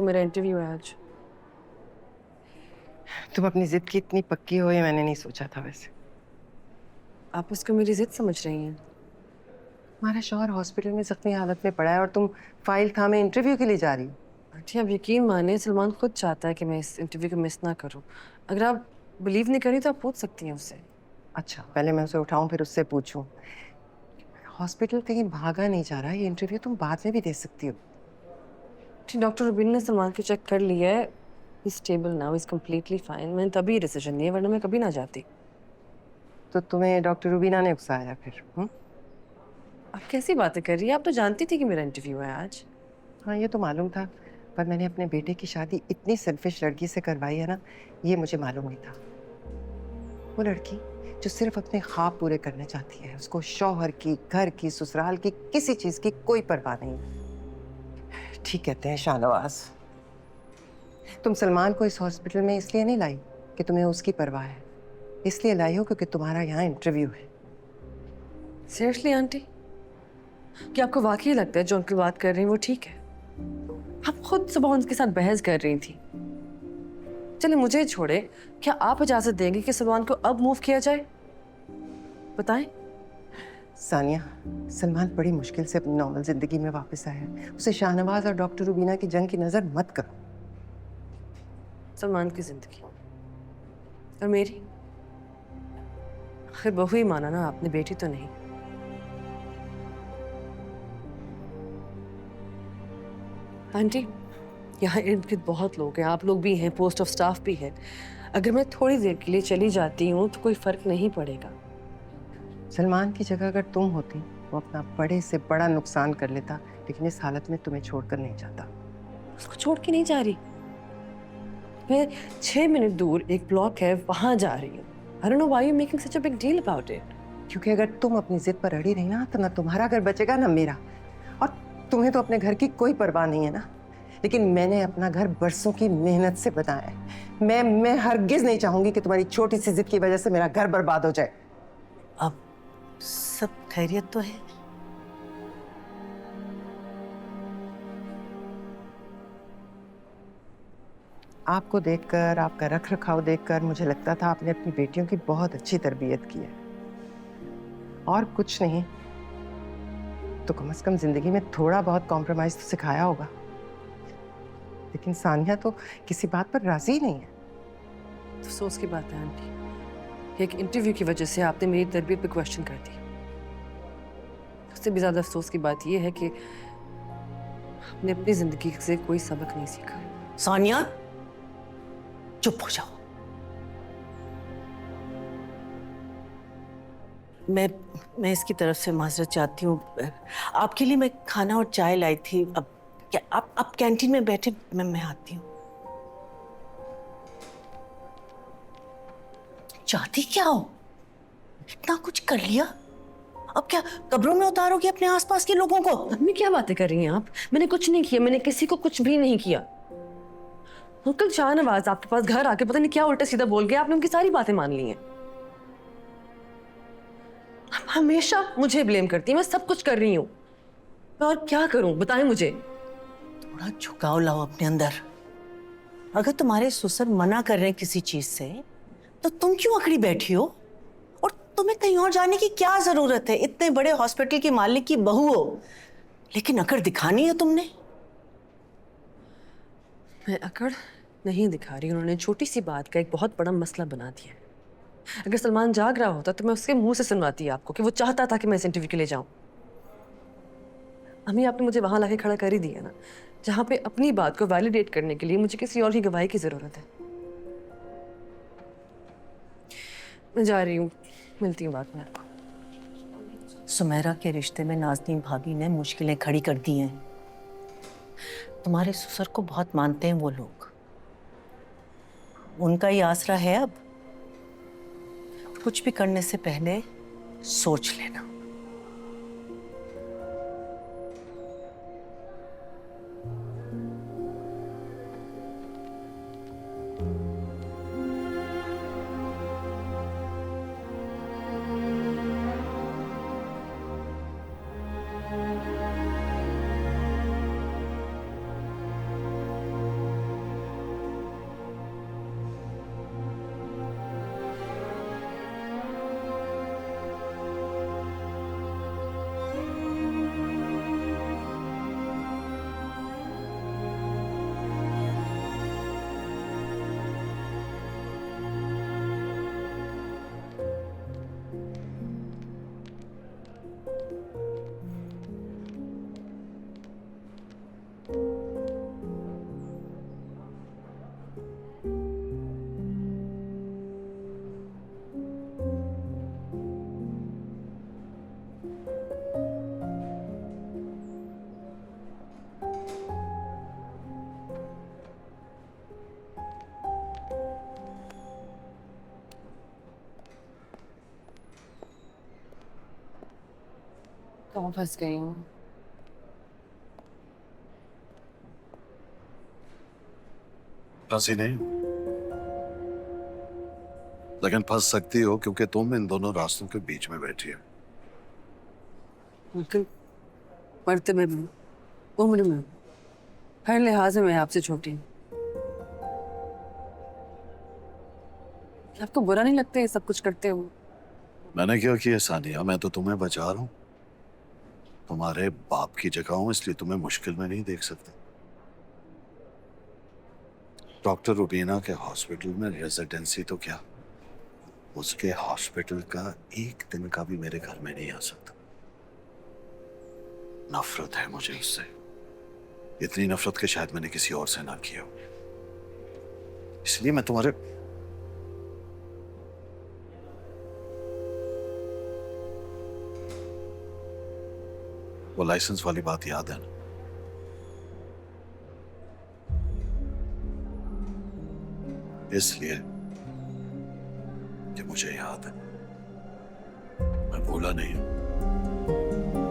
मेरा इंटरव्यू है आज। तुम अपनी जिद की इतनी पक्की हो ये मैंने नहीं सोचा था वैसे। आप उसको मेरी जिद समझ रही हैं? तुम्हारा शौहर हॉस्पिटल में जख्मी हालत में पड़ा है और तुम फाइल थामे इंटरव्यू के लिए जा रही हो। आंटी, आप यकीन माने, सलमान खुद चाहता है कि मैं इस इंटरव्यू को मिस ना करूं। अगर आप बिलीव नहीं करी तो आप पूछ सकती हैं उससे। अच्छा, पहले मैं उसे उठाऊं फिर उससे पूछूं। हॉस्पिटल कहीं भागा नहीं जा रहा, ये इंटरव्यू तुम बाद में भी दे सकती हो। ठीक, डॉक्टर रुबीन ने सलमान को चेक कर लिया है। He stable now, is completely fine. मैंने तभी डिसीजन लिया, वरना मैं कभी ना जाती। तो तुम्हें डॉक्टर रुबीना ने उकसाया फिर? आप कैसी बातें कर रही हैं? आप तो जानती थी कि मेरा इंटरव्यू है आज। हाँ, ये तो मालूम था, पर मैंने अपने बेटे की शादी इतनी सेल्फिश लड़की से करवाई है ना, ये मुझे मालूम नहीं था। वो लड़की जो सिर्फ अपने ख्वाब पूरे करना चाहती है, उसको शौहर की, घर की, ससुराल की, किसी चीज की कोई परवाह नहीं है। ठीक कहते हैं शाहनवाज। तुम सलमान को इस हॉस्पिटल में इसलिए नहीं लाई कि तुम्हें उसकी परवाह है, इसलिए लाई हो क्योंकि तुम्हारा यहाँ इंटरव्यू है। सीरियसली आंटी, क्या आपको वाकई लगता है जो अंकल बात कर रहे हैं वो ठीक है? आप खुद सुबह उनके साथ बहस कर रही थी। चलिए मुझे छोड़े, क्या आप इजाजत देंगे कि सलमान को अब मूव किया जाए? बताएं। सानिया, सलमान बड़ी मुश्किल से अपनी नॉर्मल जिंदगी में वापस आया है। उसे शाहनवाज और डॉक्टर रुबीना की जंग की नजर मत करो। सलमान की जिंदगी और मेरी, आखिर बहू ही माना ना आपने, बेटी तो नहीं। आंटी, यहाँ इर्द गिर्द बहुत लोग हैं, आप लोग भी हैं, पोस्ट ऑफ स्टाफ भी है। अगर मैं थोड़ी देर के लिए चली जाती हूँ तो कोई फर्क नहीं पड़ेगा। सलमान की जगह अगर तुम होती, वो अपना बड़े से बड़ा नुकसान कर लेता, लेकिन इस हालत में तुम्हें छोड़कर नहीं जाता। उसको छोड़ के नहीं जा रही मैं। 6 मिनट दूर एक ब्लॉक है, वहां जा रही हूँ। I don't know why you're making such a big deal about it. क्योंकि अगर तुम अपनी जिद पर अड़ी रही ना, तो ना तुम्हारा घर बचेगा ना मेरा। और तुम्हें तो अपने घर की कोई परवाह नहीं है ना, लेकिन मैंने अपना घर बरसों की मेहनत से बनाया है। मैं हरगिज नहीं चाहूंगी कि तुम्हारी छोटी सी जिद की वजह से मेरा घर बर्बाद हो जाए। अब सब खैरियत तो है? आपको देखकर, आपका रख रखाव देखकर मुझे लगता था आपने अपनी बेटियों की बहुत अच्छी तरबियत की है, और कुछ नहीं तो कम से कम जिंदगी में थोड़ा बहुत कॉम्प्रोमाइज तो सिखाया होगा। लेकिन सानिया तो किसी बात पर राजी ही नहीं है। अफसोस की बात है आंटी, एक इंटरव्यू की वजह से आपने मेरी तरबियत पे क्वेश्चन कर दी। उससे भी ज्यादा अफसोस की बात यह है कि आपने अपनी जिंदगी से कोई सबक नहीं सीखा। सानिया, चुप हो जाओ। मैं इसकी तरफ से माजरत चाहती हूँ। आपके लिए मैं खाना और चाय लाई थी। अब क्या आप कैंटीन में बैठे, मैं आती हूँ। चाहती क्या हो? इतना कुछ कर लिया, अब क्या कब्रों में उतारोगे अपने आसपास के लोगों को? अम्मी, क्या बातें कर रही हैं आप? मैंने कुछ नहीं किया, मैंने किसी को कुछ भी नहीं किया। अंकल शाहनवाज आपके पास घर आके पता नहीं क्या उल्टा सीधा बोल गया, आपने उनकी सारी बातें मान ली हैं। आप हमेशा मुझे ब्लेम करती हैं, मैं सब कुछ कर रही हूँ। मैं और क्या करूं, बताएं मुझे। थोड़ा झुकाव लाओ अपने अंदर। अगर तुम्हारे ससुर मना कर रहे हैं किसी चीज से, तो तुम क्यों अकड़ी बैठी हो? और तुम्हें कहीं और जाने की क्या जरूरत है? इतने बड़े हॉस्पिटल के मालिक की बहू हो, लेकिन अकड़ दिखानी है तुमने। मैं अकड़ नहीं दिखा रही, उन्होंने छोटी सी बात का एक बहुत बड़ा मसला बना दिया है। अगर सलमान जाग रहा होता तो मैं उसके मुंह से सुनवाती आपको कि वो चाहता था कि मैं इस इंटरव्यू के लिए जाऊं। अम्मी, आपने मुझे वहां लाके खड़ा कर ही दिया ना, जहां पे अपनी बात को वैलिडेट करने के लिए मुझे किसी और की गवाही की जरूरत है। मैं जा रही हूँ, मिलती हूँ बाद में आपको। सुमेरा के रिश्ते में नाज़नीन भाभी ने मुश्किलें खड़ी कर दी हैं। तुम्हारे ससुर को बहुत मानते हैं वो लोग, उनका ही आसरा है। अब कुछ भी करने से पहले सोच लेना। कहाँ फंस गई हूँ? फंसी नहीं, लेकिन फंस सकती हो क्योंकि तुम इन दोनों रास्तों के बीच में बैठी हो। बिल्कुल, मर्तबे में, उम्र में, हर लिहाज में मैं आपसे छोटी हूँ। आपको बुरा नहीं लगता ये सब कुछ करते हो? मैंने क्या किया सानिया, मैं तो तुम्हें बचा रहा हूँ। तुम्हारे बाप की जगह हूं, इसलिए तुम्हें मुश्किल में नहीं देख सकता। डॉक्टर रुबीना के हॉस्पिटल में रेजिडेंसी तो क्या, उसके हॉस्पिटल का एक दिन का भी मेरे घर में नहीं आ सकता। नफरत है मुझे उससे, इतनी नफरत कि शायद मैंने किसी और से ना किया हो। इसलिए मैं तुम्हारे वो लाइसेंस वाली बात याद है ना? इसलिए कि मुझे याद है, मैं भूला नहीं हूं।